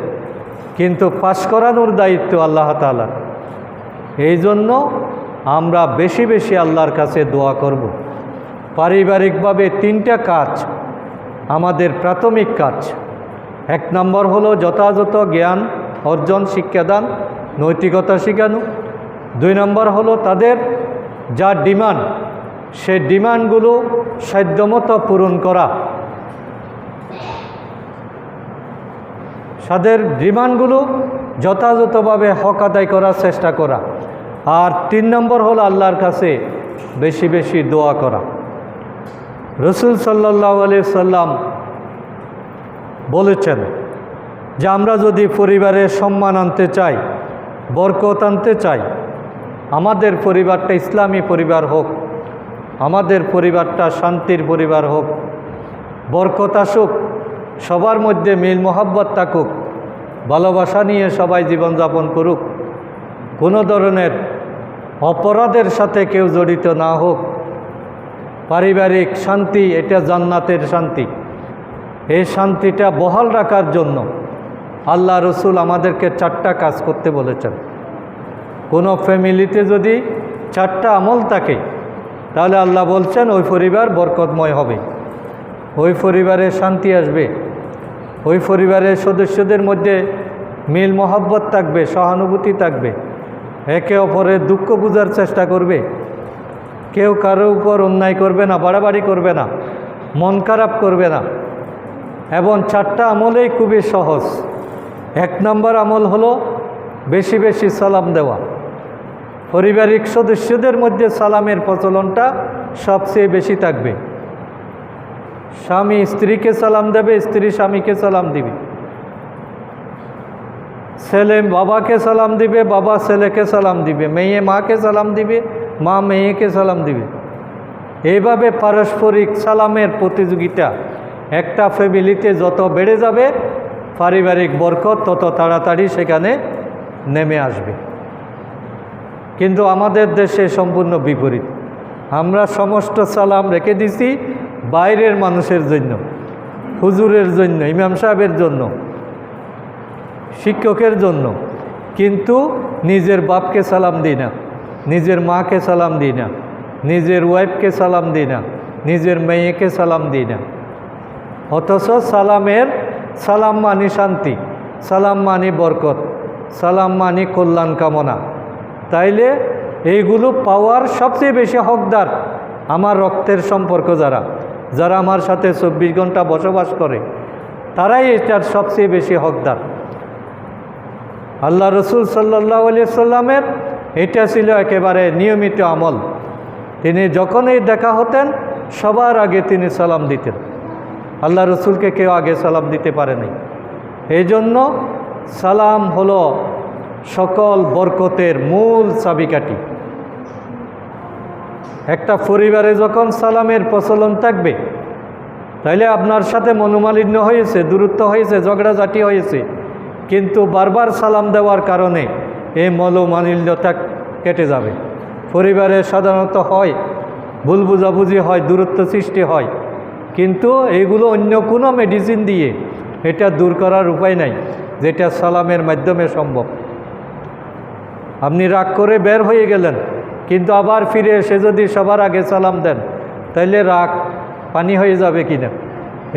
কিন্তু পাশ করানোর দায়িত্ব আল্লাহ তাআলা। এই জন্য আমরা বেশি বেশি আল্লাহর কাছে দোয়া করব। পারিবারিকভাবে 3টা কাজ আমাদের প্রাথমিক কাজ। 1 নম্বর হলো যথাযথ জ্ঞান অর্জন, শিক্ষাদান, নৈতিকতা শেখানো। 2 নম্বর হলো তাদের যা ডিমান্ড, সে ডিমান্ডগুলো সাধ্যমতো পূরণ করা, তাদের ডিমান্ডগুলো যথাযথভাবে হক আদায় করার চেষ্টা করা। আর 3 নম্বর হলো আল্লাহর কাছে বেশি বেশি দোয়া করা। রাসূল সাল্লাল্লাহু আলাইহি সাল্লাম বলেছেন যে আমরা যদি পরিবারে সম্মান আনতে চাই, বরকত আনতে চাই, আমাদের পরিবারটা ইসলামী পরিবার হোক, আমাদের পরিবারটা শান্তির পরিবার হোক, বরকত আসুক, সবার মধ্যে মিল মহব্বত থাকুক, ভালোবাসা নিয়ে সবাই জীবনযাপন করুক, কোনো ধরনের অপরাধের সাথে কেউ জড়িত না হোক, পারিবারিক শান্তি এটা জান্নাতের শান্তি। এই শান্তিটা বহাল রাখার জন্য আল্লাহ রসুল আমাদেরকে 4টা কাজ করতে বলেছেন। কোনো ফ্যামিলিতে যদি 4টা আমল থাকে, তাহলে আল্লাহ বলছেন ওই পরিবার বরকতময় হবে, ওই পরিবারে শান্তি আসবে, ওই পরিবারের সদস্যদের মধ্যে মিল মহব্বত থাকবে, সহানুভূতি থাকবে, একে অপরের দুঃখ বোঝার চেষ্টা করবে, কেউ কারো উপর অন্যায় করবে না, বাড়াবাড়ি করবে না, মন খারাপ করবে না। এবং 4টা আমলেই খুবই সহজ। 1 নম্বর আমল হলো বেশি বেশি সালাম দেওয়া। পারিবারিক সদস্যদের মধ্যে সালামের প্রচলনটা সবচেয়ে বেশি থাকবে। স্বামী স্ত্রীকে সালাম দেবে, স্ত্রী স্বামীকে সালাম দিবে, ছেলে বাবাকে সালাম দিবে, বাবা ছেলেকে সালাম দিবে, মেয়ে মাকে সালাম দিবে, মা মেয়েকে সালাম দিবে। এইভাবে পারস্পরিক সালামের প্রতিযোগিতা একটা ফ্যামিলিতে যত বেড়ে যাবে, পারিবারিক বরকত তত তাড়াতাড়ি সেখানে নেমে আসবে। কিন্তু আমাদের দেশে সম্পূর্ণ বিপরীত। আমরা সমস্ত সালাম রেখে দিছি বাইরের মানুষের জন্য, হুজুরের জন্য, ইমাম সাহেবের জন্য, শিক্ষকের জন্য, কিন্তু নিজের বাপকে সালাম দিই না, নিজের মাকে সালাম দিই না, নিজের ওয়াইফকে সালাম দিই না, নিজের মেয়েকে সালাম দিই না। অথচ সালাম মানি শান্তি, সালাম মানি বরকত, সালাম মানি কল্যাণ কামনা। তাইলে এইগুলো পাওয়ার সবচেয়ে বেশি হকদার আমার রক্তের সম্পর্ক যারা আমার সাথে 24 ঘন্টা বসবাস করে, তারাই এটার সবচেয়ে বেশি হকদার। আল্লাহ রসুল সাল্লাল্লাহু আলাইহি সাল্লামের এটা ছিল একেবারে নিয়মিত আমল। তিনি যখনই দেখা হতেন সবার আগে তিনি সালাম দিতেন। আল্লাহ রসুলকে কেউ আগে সালাম দিতে পারে নাই। এই জন্য সালাম হলো সকল বরকতের মূল চাবিকাঠি। একটা পরিবারে যখন সালামের প্রচলন থাকবে, তাইলে আপনার সাথে মনোমালিন্য হয়েছে, দূরত্ব হয়েছে, ঝগড়াঝাটি হয়েছে, কিন্তু বারবার সালাম দেওয়ার কারণে এই মনোমালিন্যতা কেটে যাবে। পরিবারে সাধারণত হয় ভুল বুঝাবুঝি হয়, দূরত্ব সৃষ্টি হয়, কিন্তু এইগুলো অন্য কোনো মেডিসিন দিয়ে এটা দূর করার উপায় নাই, যেটা সালামের মাধ্যমে সম্ভব। আপনি রাগ করে বের হয়ে গেলেন, কিন্তু আবার ফিরে এসে যদি সবার আগে সালাম দেন, তাইলে রাগ পানি হয়ে যাবে কিনা।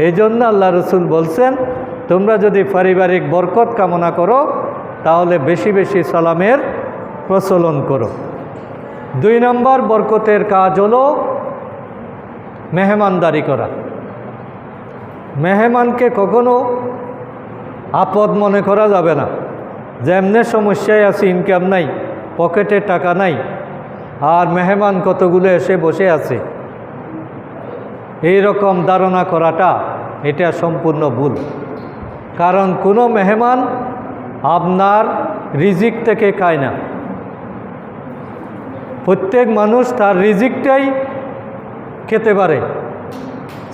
এই জন্য আল্লাহ রসুল বলছেন, তোমরা যদি পারিবারিক বরকত কামনা করো তাহলে বেশি বেশি সালামের প্রচলন করো। 2 নম্বর বরকতের কাজ হলো মেহমানদারি করা। মেহমানকে কখনো আপদ মনে করা যাবে না। যেমনে সমস্যায় আছে, ইনকাম নাই, পকেটে টাকা নাই, আর মেহমান কতগুলো এসে বসে আছে, এই রকম ধারণা করাটা এটা সম্পূর্ণ ভুল। কারণ কোনো মেহমান আপনার রিজিক থেকে খায় না। প্রত্যেক মানুষ তার রিজিকটাই খেতে পারে।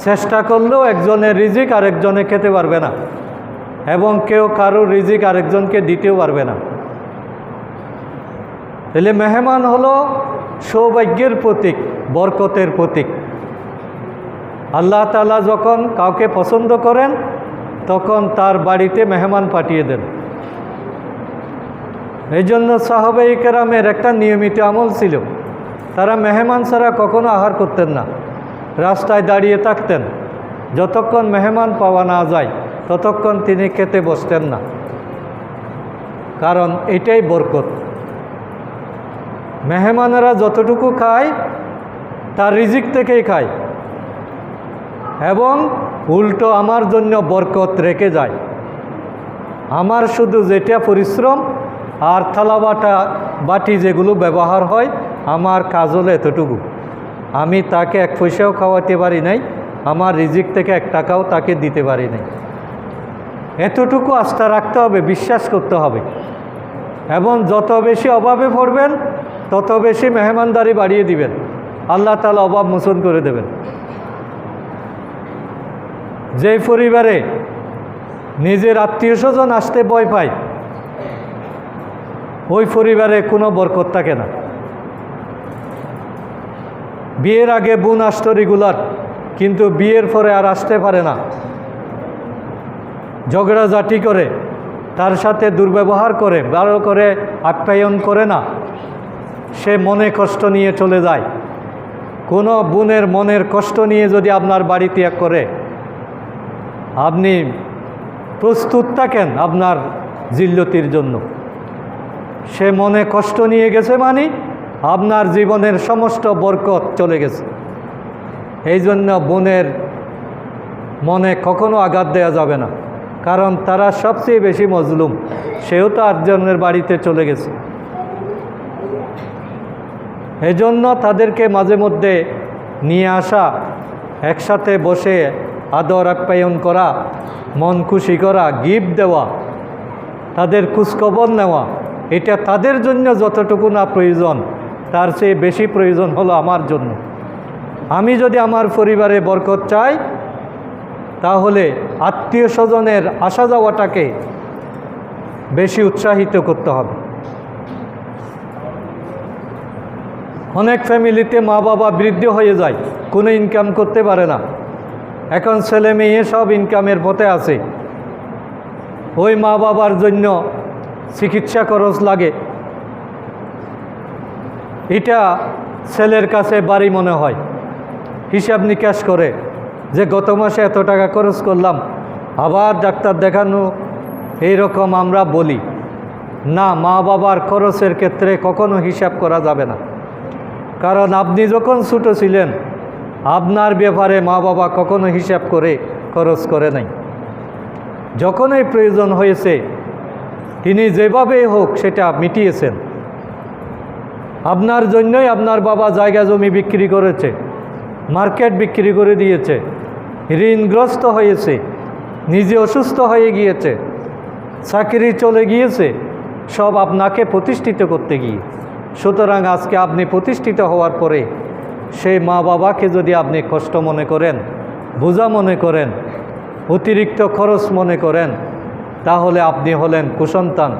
চেষ্টা করলেও একজনের রিজিক আরেকজনে খেতে পারবে না, এবং কেউ কারোর রিজিক আরেকজনকে দিতেও পারবে না। তাহলে মেহমান হলো সৌভাগ্যের প্রতীক, বরকতের প্রতীক। আল্লাহ তাআলা যখন কাউকে পছন্দ করেন তখন তার বাড়িতে মেহমান পাঠিয়ে দেন। এই জন্য সাহাবায়ে কেরামের একটা নিয়মিত আমল ছিল, তারা মেহমান ছাড়া কখনো আহার করতেন না, রাস্তায় দাঁড়িয়ে থাকতেন, যতক্ষণ মেহমান পাওয়া না যায় ততক্ষণ তিনি খেতে বসতেন না। কারণ এটাই বরকত। মেহমানেরা যতটুকু খায় তার রিজিক থেকেই খায়, এবং উল্টো আমার জন্য বরকত রেখে যায়। আমার শুধু যেটা পরিশ্রম আর থালা বাটি যেগুলো ব্যবহার হয়, আমার কাজ হলো এতটুকু। আমি তাকে 1 পয়সাও খাওয়াতে পারি নাই, আমার রিজিক থেকে 1 টাকাও তাকে দিতে পারি নাই। এতটুকু আস্থা রাখতে হবে, বিশ্বাস করতে হবে, এবং যত বেশি অভাবে পড়বেন তত বেশি মেহমানদারি বাড়িয়ে দিবেন, আল্লাহ তাআলা অভাব মোচন করে দেবেন। যেই পরিবারে নিজের আত্মীয় স্বজন আসতে ভয় পায়, ওই পরিবারে কোনো বরকত থাকে না। বিয়ের আগে বোন আসতো রেগুলার, কিন্তু বিয়ের পরে আর আসতে পারে না, ঝগড়াঝাটি করে, তার সাথে দুর্ব্যবহার করে, ভালো করে আপ্যায়ন করে না, সে মনে কষ্ট নিয়ে চলে যায়। কোনো বোনের মনের কষ্ট নিয়ে যদি আপনার বাড়ি ত্যাগ করে, আপনি প্রস্তুত থাকেন আপনার জিল্লতির জন্য। সে মনে কষ্ট নিয়ে গেছে মানে আপনার জীবনের সমস্ত বরকত চলে গেছে। এই জন্য বোনের মনে কখনো আঘাত দেওয়া যাবে না, কারণ তারা সবচেয়ে বেশি মজলুম। সেও তো আটজনের বাড়িতে চলে গেছে। এই জন্য তাদেরকে মাঝে মধ্যে নিয়ে আসা, একসাথে বসে আদর আপ্যায়ন করা, মন খুশি করা, গিফট দেওয়া, তাদের খোঁজখবর নেওয়া, এটা তাদের জন্য যতটুকু না প্রয়োজন, তার চেয়ে বেশি প্রয়োজন হলো আমার জন্য। আমি যদি আমার পরিবারে বরকত চাই, তাহলে আত্মীয় স্বজনের আসা যাওয়াটাকে বেশি উৎসাহিত করতে হবে। অনেক ফ্যামিলিতে মা বাবা বৃদ্ধ হয়ে যায়, কোনো ইনকাম করতে পারে না। এখন ছেলে মেয়ে সব ইনকামের পথে আছে। ওই মা বাবার জন্য চিকিৎসা খরচ লাগে, এটা ছেলের কাছে বাড়ি মনে হয়। হিসাব নিকাশ করে যে গত মাসে এত টাকা খরচ করলাম, আবার ডাক্তার দেখানো, এইরকম আমরা বলি না। মা বাবার খরচের ক্ষেত্রে কখনো হিসাব করা যাবে না, কারণ আপনি যখন ছোটো ছিলেন আপনার ব্যাপারে মা বাবা কখনো হিসাব করে খরচ করে নাই। যখনই প্রয়োজন হয়েছে তিনি যেভাবেই হোক সেটা মিটিয়েছেন। আপনার জন্যই আপনার বাবা জায়গা জমি বিক্রি করেছে, মার্কেট বিক্রি করে দিয়েছে, ঋণগ্রস্ত হয়েছে, নিজে অসুস্থ হয়ে গিয়েছে, চাকরি চলে গিয়েছে, সব আপনাকে প্রতিষ্ঠিত করতে গিয়ে। সুতরাং আজকে আপনি প্রতিষ্ঠিত হওয়ার পরে সেই মা বাবাকে যদি আপনি কষ্ট মনে করেন, বোঝা মনে করেন, অতিরিক্ত খরচ মনে করেন, তাহলে আপনি হলেন কুসন্তান,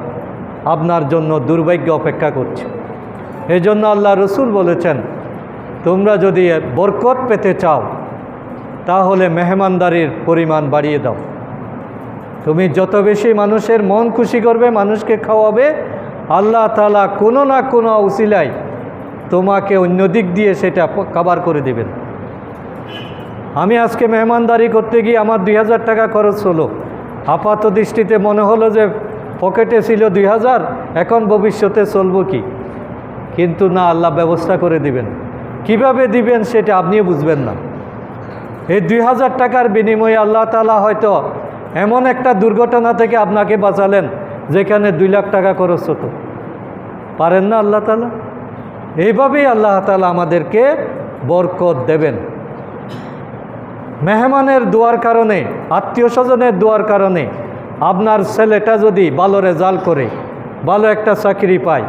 আপনার জন্য দুর্ভাগ্য অপেক্ষা করছে। এই জন্য আল্লাহ রসুল বলেছেন, তোমরা যদি বরকত পেতে চাও তাহলে মেহমানদারির পরিমাণ বাড়িয়ে দাও। তুমি যত বেশি মানুষের মন খুশি করবে, মানুষকে খাওয়াবে, আল্লাহ তাআলা কোনো না কোনো উসিলায় তোমাকে অন্য দিক দিয়ে সেটা কভার করে দেবেন। আমি আজকে মেহমানদারি করতে গিয়ে আমার 2000 টাকা খরচ হলো। আপাত দৃষ্টিতে মনে হলো যে পকেটে ছিল 2000, এখন ভবিষ্যতে চলবো কি? কিন্তু না, আল্লাহ ব্যবস্থা করে দিবেন। কিভাবে দিবেন সেটা আপনিও বুঝবেন না। এই 2000 টাকার বিনিময়ে আল্লাহ তাআলা হয়তো এমন একটা দুর্ঘটনা থেকে আপনাকে বাঁচালেন যেখানে 2 লাখ টাকা খরচ হতো। পারেন না আল্লাহ তাআলা? এইভাবেই আল্লাহ তাআলা আমাদেরকে বরকত দেবেন। মেহমানের দোয়ার কারণে, আত্মীয় স্বজনের দোয়ার কারণে আপনার ছেলেটা যদি ভালো রেজাল্ট করে, ভালো একটা চাকরি পায়,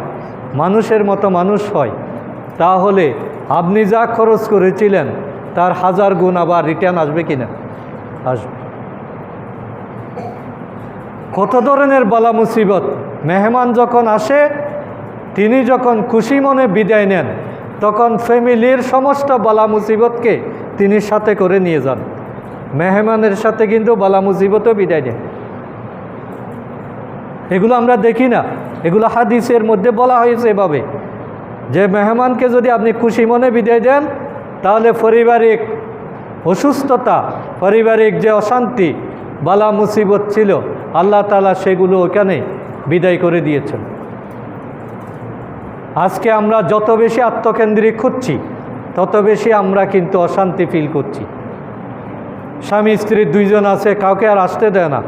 মানুষের মতো মানুষ হয়, তাহলে আপনি যা খরচ করেছিলেন তার 1000 গুণ আবার রিটার্ন আসবে কিনা? আসবে। কত ধরনের বালা মুসিবত মেহমান যখন আসে, তিনি যখন খুশি মনে বিদায় নেন, তখন ফ্যামিলির সমস্ত বালা মুসিবতকে তিনি সাথে করে নিয়ে যান। মেহমানের সাথে কিন্তু বালা মুসিবতও বিদায় নেন। এগুলো আমরা দেখি না, এগুলো হাদিসের মধ্যে বলা হয়েছে এভাবে যে মেহমানকে যদি আপনি খুশি মনে বিদায় দেন, তাহলে পারিবারিক অসুস্থতা, পারিবারিক যে অশান্তি, বালা মুসিবত ছিল, আল্লাহ তাআলা সেগুলো ওখানে বিদায় করে দিয়েছেন। আজকে আমরা যত বেশি আত্মকেন্দ্রিক হচ্ছি, তত বেশি আমরা কিন্তু অশান্তি ফিল করছি। স্বামী স্ত্রী 2 জন আছে, কাউকে আর আসতে দেয় না,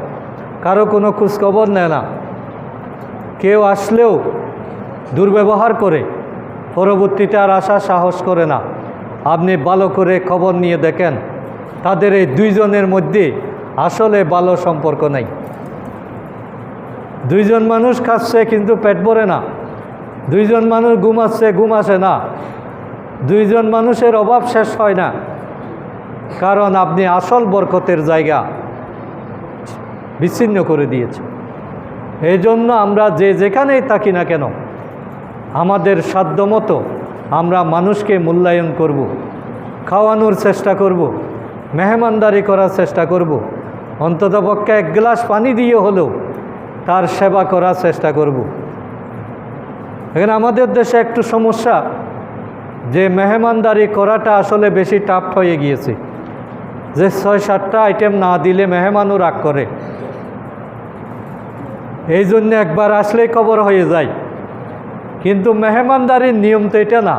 কারো কোনো খোঁজখবর নেয় না। কেউ আসলেও দুর্ব্যবহার করে, পরবর্তীতে আর আসার সাহস করে না। আপনি ভালো করে খবর নিয়ে দেখেন, তাদের এই 2 জনের মধ্যে আসলে ভালো সম্পর্ক নাই। 2 জন মানুষ খাচ্ছে কিন্তু পেট ভরে না, 2 জন মানুষ ঘুমাচ্ছে, ঘুম আসে না, 2 জন মানুষের অভাব শেষ হয় না, কারণ আপনি আসল বরকতের জায়গা বিচ্ছিন্ন করে দিয়েছে। এই জন্য আমরা যেখানেই থাকি না কেন, আমাদের সাধ্যমতো আমরা মানুষকে মূল্যায়ন করব, খাওয়ানোর চেষ্টা করব, মেহমানদারি করার চেষ্টা করব, অন্ততপক্ষে 1 গ্লাস পানি দিয়ে হলেও তার সেবা করার চেষ্টা করব। এখানে আমাদের দেশে একটু সমস্যা, যে মেহমানদারি করাটা আসলে বেশি টাফ হয়ে গিয়েছে, যে 6-7টা আইটেম না দিলে মেহমানও রাগ করে। এই জন্য একবার আসলেই কবর হয়ে যায়। কিন্তু মেহমানদারির নিয়ম তো এটা না,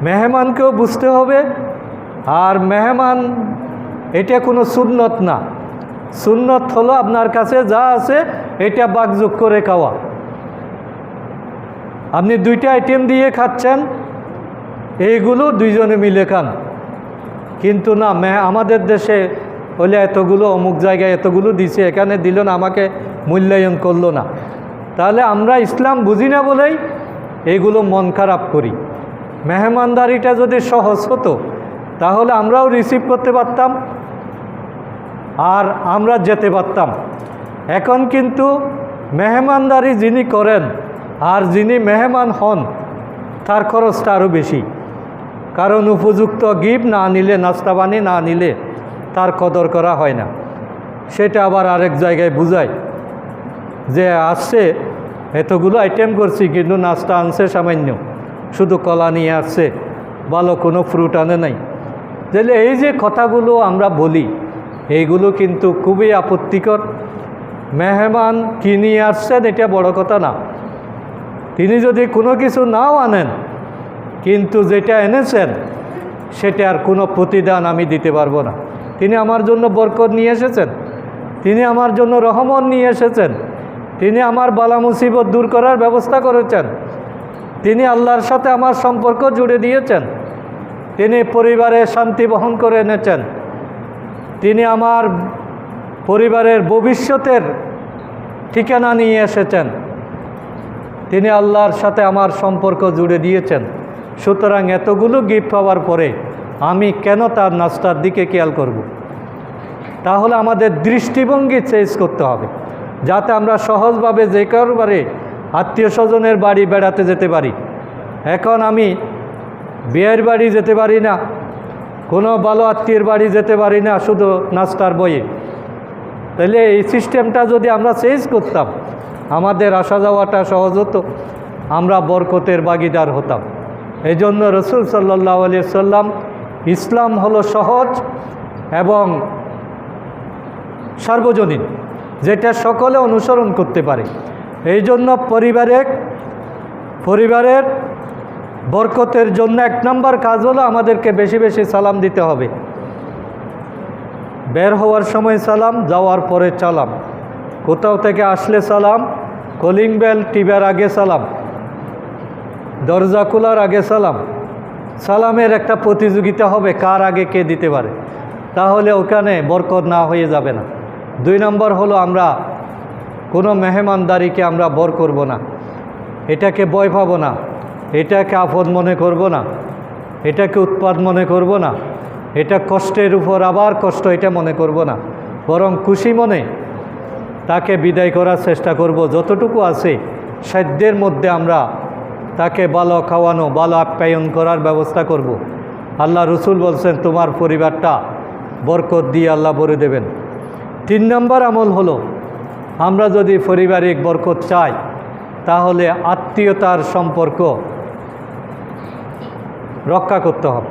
মেহমানকেও বুঝতে হবে। আর মেহমান এটা কোনো সুন্নত না, সুন্নত হলো আপনার কাছে যা আছে এটা বাকযোগ করে খাওয়া। আপনি 2টা আইটেম দিয়ে খাচ্ছেন, এইগুলো 2জনে মিলে খান। কিন্তু না, আমাদের দেশে হলে এতগুলো অমুক জায়গায় এতগুলো দিছে, এখানে দিল না, আমাকে মূল্যায়ন করলো না। তাহলে আমরা ইসলাম বুঝি না বলেই এইগুলো মন খারাপ করি। মেহমানদারিটা যদি সহজ হতো তাহলে আমরাও রিসিভ করতে পারতাম আর আমরা যেতে পারতাম। এখন কিন্তু মেহমানদারি যিনি করেন আর যিনি মেহমান হন তার খরচটা আরও বেশি। কারণ উপযুক্ত গিফট না নিলে, নাস্তা পানি না নিলে তার কদর করা হয় না। সেটা আবার আরেক জায়গায় বুঝায় যে আসছে এতগুলো আইটেম করছি কিন্তু নাস্তা আনছে সামান্য, শুধু কলা নিয়ে আসছে, ভালো কোনো ফ্রুট আনে নাই। তাহলে এই যে কথাগুলো আমরা বলি এইগুলো কিন্তু খুবই আপত্তিকর। মেহমান কি নিয়ে আসছেন এটা বড় কথা না, তিনি যদি কোনো কিছু নাও আনেন কিন্তু যেটা এনেছেন সেটার কোনো প্রতিদান আমি দিতে পারবো না। তিনি আমার জন্য বরকত নিয়ে এসেছেন, তিনি আমার জন্য রহমত নিয়ে এসেছেন, তিনি আমার বালা মুসিবত দূর করার ব্যবস্থা করেছেন, তিনি আল্লাহর সাথে আমার সম্পর্ক জুড়ে দিয়েছেন, তিনি পরিবারে শান্তি বহন করে এনেছেন, তিনি আমার পরিবারের ভবিষ্যতের ঠিকানা নিয়ে এসেছেন, তিনি আল্লাহর সাথে আমার সম্পর্ক জুড়ে দিয়েছেন। সুতরাং এতগুলো গিফট পাওয়ার পরে আমি কেন তার নাস্তার দিকে খেয়াল করব? তাহলে আমাদের দৃষ্টিভঙ্গি চেঞ্জ করতে হবে, যাতে আমরা সহজভাবে যে কারবারে আত্মীয় স্বজনের বাড়ি বেড়াতে যেতে পারি। এখন আমি বিয়ের বাড়ি যেতে পারি না, কোনো ভালো আত্মীয়ের বাড়ি যেতে পারি না শুধু নাস্তার বইয়ে। তাহলে এই সিস্টেমটা যদি আমরা চেঞ্জ করতাম আমাদের আসা যাওয়াটা সহজ হতো, আমরা বরকতের ভাগীদার হতাম। এই জন্য রসুল সাল্লাল্লাহু আলাইহি সাল্লাম, ইসলাম হলো সহজ এবং সার্বজনীন, যেটা সকলে অনুসরণ করতে পারে। এই জন্য পরিবারের বরকতের জন্য 1 নম্বর কাজ হলো আমাদেরকে বেশি বেশি সালাম দিতে হবে। বের হওয়ার সময় সালাম, যাওয়ার পরে সালাম, কোথাও থেকে আসলে সালাম, কলিং বেল টিপার আগে সালাম, দরজা খোলার আগে সালাম। সালামের একটা প্রতিযোগিতা হবে কার আগে কে দিতে পারে, তাহলে ওখানে বরকত না হয়ে যাবে না। 2 নম্বর হলো আমরা কোনো মেহমানদারিকে আমরা বর করব না, এটাকে ভয় পাবো না, এটাকে আপদ মনে করব না, এটাকে উৎপাত মনে করব না, এটা কষ্টের উপর আবার কষ্ট এটা মনে করব না, বরং খুশি মনে তাকে বিদায় করার চেষ্টা করব। যতটুকু আছে সাধ্যের মধ্যে আমরা তাকে ভালো খাওয়ানো, ভালো আপ্যায়ন করার ব্যবস্থা করব। আল্লাহ রসুল বলছেন তোমার পরিবারটা বরকত দিয়ে আল্লাহ ভরে দেবেন। 3 নম্বর আমল হলো আমরা যদি পারিবারিক বরকত চাই তাহলে আত্মীয়তার সম্পর্ক রক্ষা করতে হবে।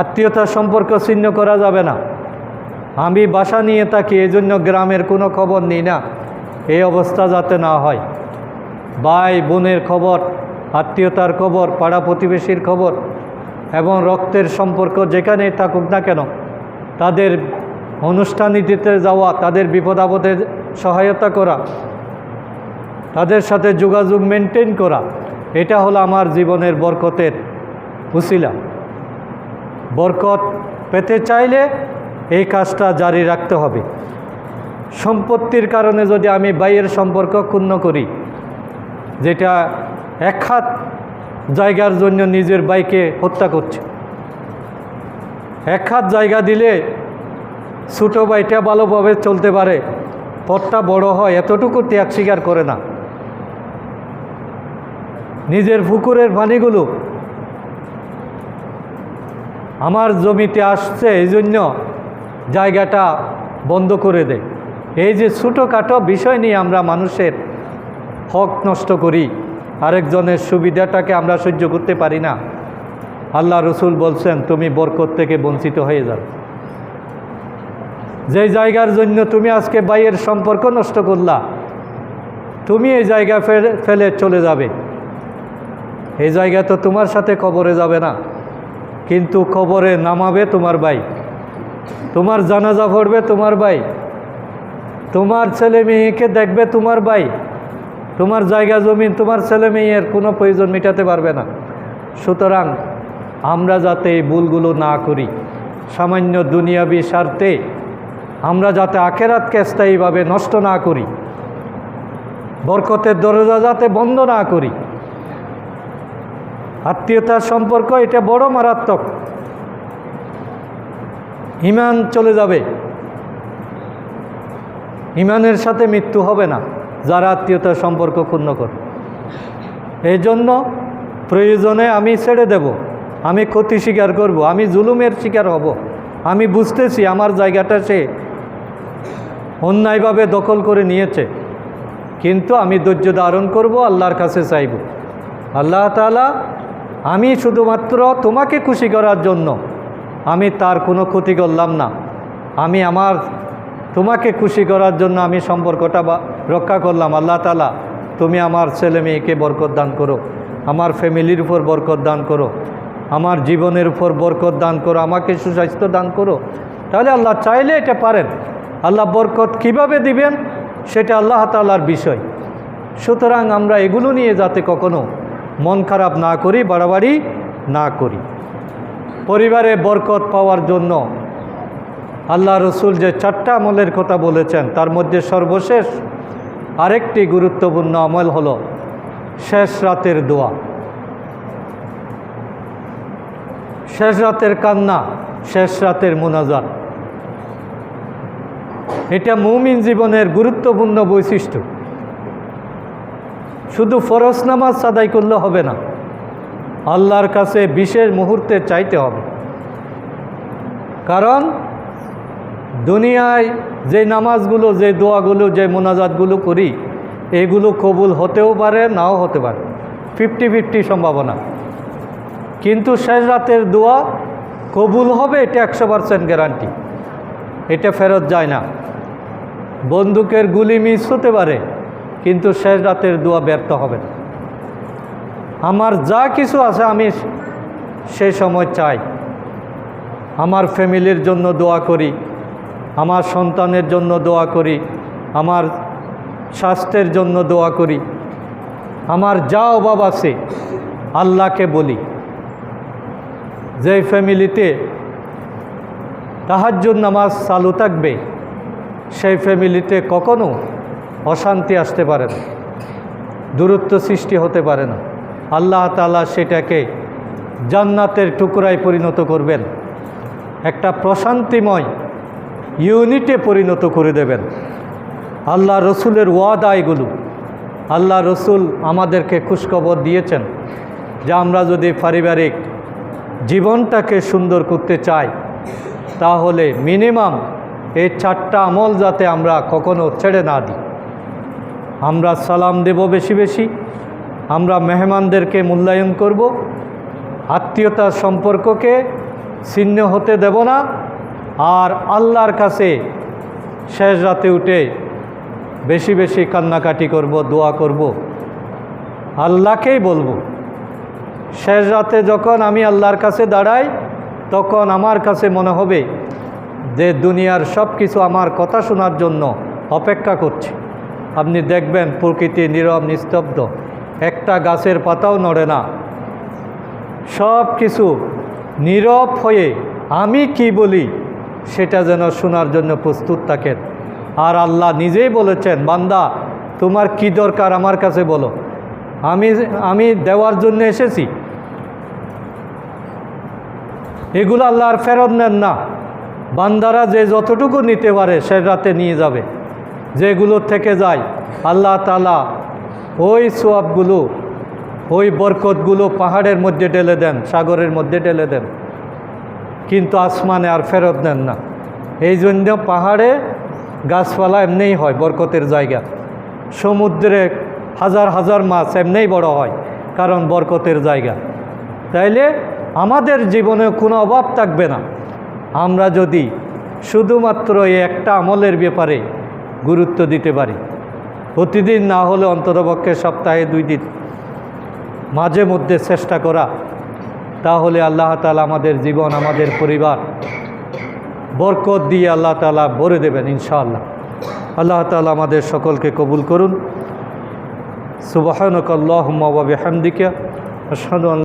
আত্মীয়তার সম্পর্ক ছিন্ন করা যাবে না। আমি বাসা নিয়ে থাকি, এই জন্য গ্রামের কোনো খবর নিই না, এই অবস্থা যাতে না হয়। ভাই বোনের খবর, আত্মীয়তার খবর, পাড়া প্রতিবেশীর খবর এবং রক্তের সম্পর্ক যেখানেই থাকুক না কেন তাদের অনুষ্ঠানিতে যাওয়া, তাদের বিপদ আপদে সহায়তা করা, তাদের সাথে যোগাযোগ মেনটেন করা, এটা হলো আমার জীবনের বরকতের উসিলা। বরকত পেতে চাইলে এই কাজটা জারি রাখতে হবে। সম্পত্তির কারণে যদি আমি ভাইয়ের সম্পর্ক ক্ষুণ্ণ করি, যেটা 1 হাত জায়গার জন্য নিজের ভাইকে হত্যা করছে, 1 হাত জায়গা দিলে ছোটো ভাইটা ভালোভাবে চলতে পারে, পথটা বড় হয়, এতটুকু ত্যাগ স্বীকার করে না। নিজের পুকুরের পানিগুলো আমার জমিতে আসছে এই জন্য জায়গাটা বন্ধ করে দেয়। এই যে ছোটোখাটো বিষয় নিয়ে আমরা মানুষের হক নষ্ট করি, আরেকজনের সুবিধাটাকে আমরা সহ্য করতে পারি না। আল্লাহ রসুল বলছেন তুমি বরকত থেকে বঞ্চিত হয়ে যাবে। যে জায়গার জন্য তুমি আজকে ভাইয়ের সম্পর্ক নষ্ট করলা, তুমি এই জায়গা ফেলে চলে যাবে। এই জায়গা তো তোমার সাথে কবরে যাবে না, কিন্তু কবরে নামাবে তোমার ভাই, তোমার জানাজা পড়বে তোমার ভাই, তোমার ছেলে মেয়েকে দেখবে তোমার ভাই, তোমার জায়গা জমিন তোমার ছেলে মেয়ের কোনো প্রয়োজন মেটাতে পারবে না। সুতরাং আমরা যাতে এই ভুলগুলো না করি, সামান্য দুনিয়াবি স্বার্থে আমরা যাতে আখেরাতকে স্থায়ীভাবে নষ্ট না করি, বরকতের দরজা যাতে বন্ধ না করি। আত্মীয়তার সম্পর্ক এটা বড় মারাত্মক, ঈমান চলে যাবে, ঈমানের সাথে মৃত্যু হবে না যারা আত্মীয়তার সম্পর্ক ক্ষুণ্ণ করে। এই জন্য প্রয়োজনে আমি ছেড়ে দেব, আমি ক্ষতি স্বীকার করব, আমি জুলুমের শিকার হব, আমি বুঝতেছি আমার জায়গাটা সে অন্যায়ভাবে দখল করে নিয়েছে, কিন্তু আমি ধৈর্য ধারণ করব, আল্লাহর কাছে চাইব, আল্লাহ তাআলা আমি শুধুমাত্র তোমাকে খুশি করার জন্য আমি তার কোনো ক্ষতি করলাম না, আমি আমার তোমাকে খুশি করার জন্য আমি সম্পর্কটা রক্ষা করলাম। আল্লাহ তাআলা তুমি আমার ছেলে মেয়েকে বরকত দান করো, আমার ফ্যামিলির উপর বরকত দান করো, আমার জীবনের উপর বরকত দান করো, আমাকে সুস্বাস্থ্য দান করো। তাহলে আল্লাহ চাইলে এটা পারেন। আল্লাহ বরকত কিভাবে দিবেন সেটা আল্লাহ তাআলার বিষয়। সুতরাং আমরা এগুলো নিয়ে যাতে কখনো মন খারাপ না করি, বাড়াবাড়ি না করি। পরিবারে বরকত পাওয়ার জন্য আল্লাহ রসুল যে 4টা আমলের কথা বলেছেন, তার মধ্যে সর্বশেষ আরেকটি গুরুত্বপূর্ণ আমল হলো শেষ রাতের দোয়া, শেষ রাতের কান্না, শেষ রাতের মুনাজাত। এটা মুমিন জীবনের গুরুত্বপূর্ণ বৈশিষ্ট্য। শুধু ফরজ নামাজ আদায় করলে হবে না, আল্লাহর কাছে বিশেষ মুহূর্তে চাইতে হবে। কারণ দুনিয়ায় যে নামাজগুলো, যে দোয়াগুলো, যে মোনাজাতগুলো করি, এগুলো কবুল হতেও পারে, নাও হতে পারে, 50-50 সম্ভাবনা। কিন্তু শেষ রাতের দোয়া কবুল হবে, এটা 100% গ্যারান্টি, এটা ফেরত যায় না। বন্দুকের গুলি মিস হতে পারে, কিন্তু শেষ রাতের দোয়া ব্যর্থ হবে না। আমার যা কিছু আছে আমি সেই সময় চাই, আমার ফ্যামিলির জন্য দোয়া করি, আমার সন্তানের জন্য দোয়া করি, আমার স্বাস্থ্যের জন্য দোয়া করি, আমার যা অভাব আছে আল্লাহকে বলি। যে ফ্যামিলিতে তাহাজ্জুদ নামাজ চালু থাকবে সেই ফ্যামিলিতে কখনো অশান্তি আসতে পারে না, দূরত্ব সৃষ্টি হতে পারে না। আল্লাহ তাআলা সেটাকে জান্নাতের টুকরায় পরিণত করবেন, একটা প্রশান্তিময় ইউনিটে পরিণত করে দেবেন। আল্লাহ রসুলের ওয়াদা এগুলো। আল্লাহ রসুল আমাদেরকে খুশখবর দিয়েছেন যে আমরা যদি পারিবারিক জীবনটাকে সুন্দর করতে চাই, তাহলে মিনিমাম এই 4টা আমল যাতে আমরা কখনো ছেড়ে না দিই। আমরা সালাম দেব বেশি বেশি, আমরা মেহমানদেরকে মূল্যায়ন করব, আত্মীয়তার সম্পর্ককে ছিন্ন হতে দেব না, আর আল্লাহর কাছে শেষ রাতে উঠে বেশি বেশি কান্নাকাটি করব, দোয়া করব, আল্লাহকেই বলবো। শেষ রাতে যখন আমি আল্লাহর কাছে দাঁড়াই, তখন আমার কাছে মনে হবে যে দুনিয়ার সব কিছু আমার কথা শোনার জন্য অপেক্ষা করছে। আপনি দেখবেন প্রকৃতি নীরব নিস্তব্ধ, একটা গাছের পাতাও নড়ে না, সব কিছু নীরব হয়ে আমি কি বলি সেটা যেন শোনার জন্য প্রস্তুত থাকেন। আর আল্লাহ নিজেই বলেছেন, বান্দা তোমার কি দরকার আমার কাছে বলো, আমি দেওয়ার জন্য এসেছি। এগুলো আল্লাহর ফেরত নেন না, বান্দারা যে যতটুকু নিতে পারে সে রাতে নিয়ে যাবে। যেগুলো থেকে যায় আল্লাহ তাআলা ওই সোয়াবগুলো, ওই বরকতগুলো পাহাড়ের মধ্যে ঢেলে দেন, সাগরের মধ্যে ঢেলে দেন, কিন্তু আসমানে আর ফেরত নেন না। এই জন্য পাহাড়ে গাছপালা এমনিই হয় বরকতের জায়গা, সমুদ্রে হাজার হাজার মাছ এমনিই বড় হয়, কারণ বরকতের জায়গা। তাইলে আমাদের জীবনে কোনো অভাব থাকবে না আমরা যদি শুধুমাত্র এই একটা আমলের ব্যাপারে গুরুত্ব দিতে পারি। প্রতিদিন না হলে অন্ততপক্ষে সপ্তাহে 2 দিন মাঝে মধ্যে চেষ্টা করা, তাহলে আল্লাহ তাআলা আমাদের জীবন, আমাদের পরিবার বরকত দিয়ে আল্লাহ তাআলা ভরে দেবেন ইনশাআল্লাহ। আল্লাহ তাআলা আমাদের সকলকে কবুল করুন। সুবহানাকাল্লাহুম্মা ওয়া বিহামদিকা আশহাদু আন